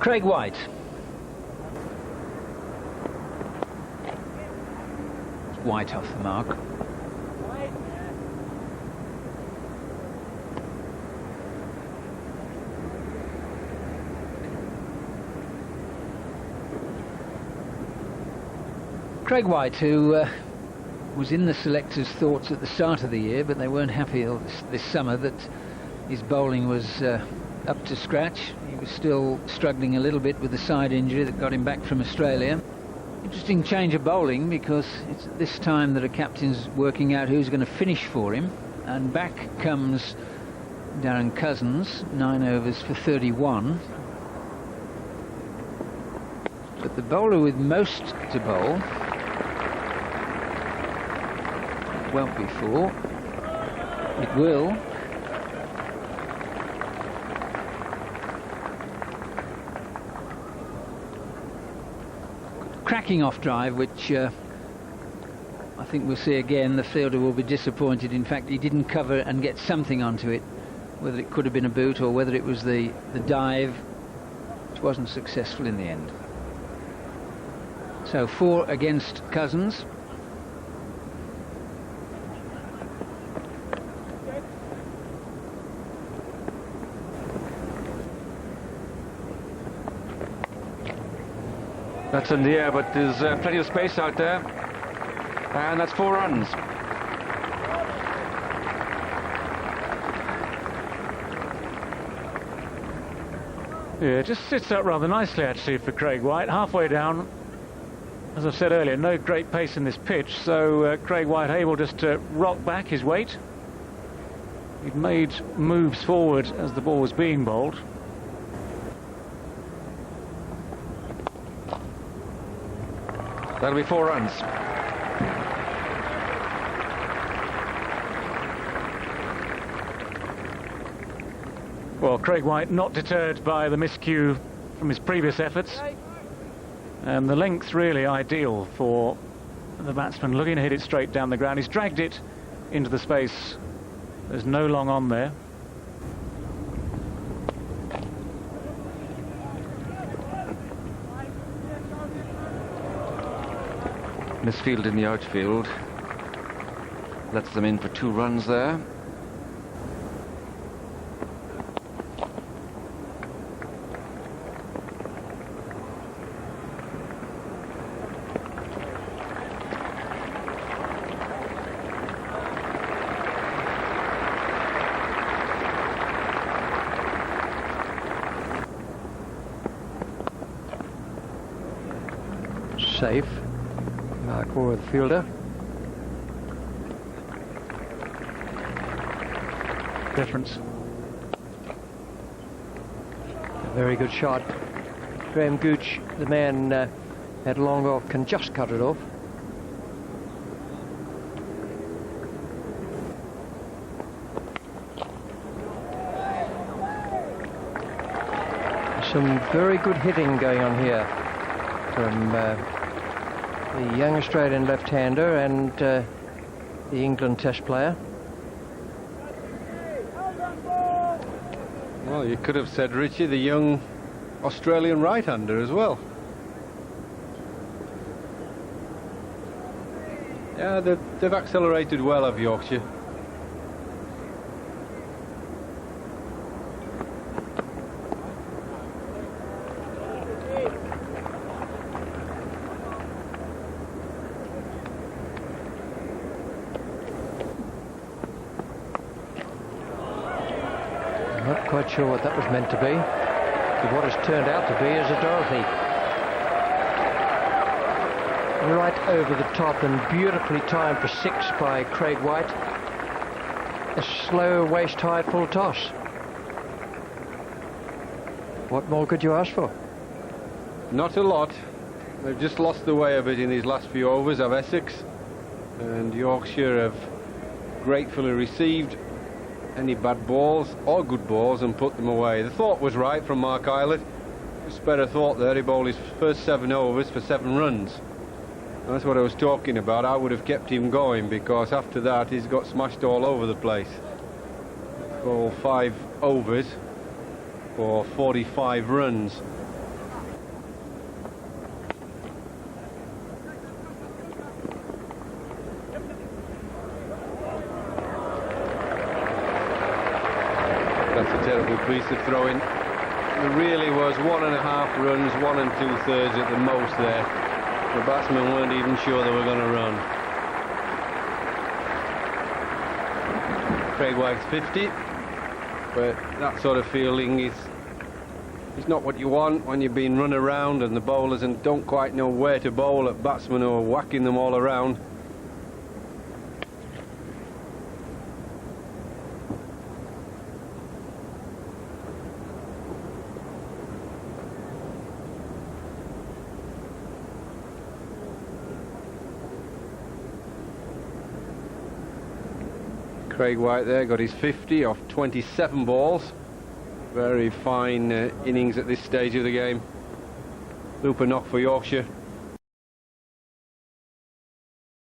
Craig White. White off the mark. Craig White, who was in the selectors' thoughts at the start of the year, but they weren't happy this summer that his bowling was up to scratch. He was still struggling a little bit with the side injury that got him back from Australia. Interesting change of bowling, because it's at this time that a captain's working out who's going to finish for him, and back comes Darren Cousins, 9 overs for 31. But the bowler with most to bowl won't be 4. It will. Cracking off drive, which I think we'll see again. The fielder will be disappointed. In fact, he didn't cover and get something onto it, whether it could have been a boot or whether it was the dive, which wasn't successful in the end. So 4 against Cousins. That's in the air, but there's plenty of space out there, and that's 4 runs. Yeah, it just sits up rather nicely actually for Craig White. Halfway down, as I said earlier, no great pace in this pitch, so Craig White able just to rock back his weight. He'd made moves forward as the ball was being bowled. That'll be 4 runs. Well, Craig White not deterred by the miscue from his previous efforts, and the length really ideal for the batsman, looking to hit it straight down the ground. He's dragged it into the space. There's no long on there. Misfield in the outfield. Lets them in for 2 runs there. Safe. Mark Moore, the fielder. Difference. A very good shot. Graham Gooch, the man had long off, can just cut it off. Some very good hitting going on here from the young Australian left-hander and the England Test player. Well, you could have said, Richie, the young Australian right-hander as well. Yeah, they've accelerated well of Yorkshire. Not quite sure what that was meant to be, but what it's turned out to be is a Dorothy. Right over the top and beautifully timed for 6 by Craig White. A slow waist-high full toss. What more could you ask for? Not a lot. They've just lost the way a bit in these last few overs of Essex, and Yorkshire have gratefully received any bad balls or good balls and put them away. The thought was right from Mark Eilert. Just better thought there. He bowled his first 7 overs for 7 runs. And that's what I was talking about. I would have kept him going, because after that he's got smashed all over the place. For 5 overs for 45 runs. terrible piece of throwing. There really was 1.5 runs, 1 2/3 at the most there. The batsmen weren't even sure they were going to run. Craig White's 50, but that sort of fielding is not what you want when you've been run around and the bowlers don't quite know where to bowl at batsmen who are whacking them all around. Craig White there got his 50 off 27 balls. Very fine innings at this stage of the game. Looper knock for Yorkshire.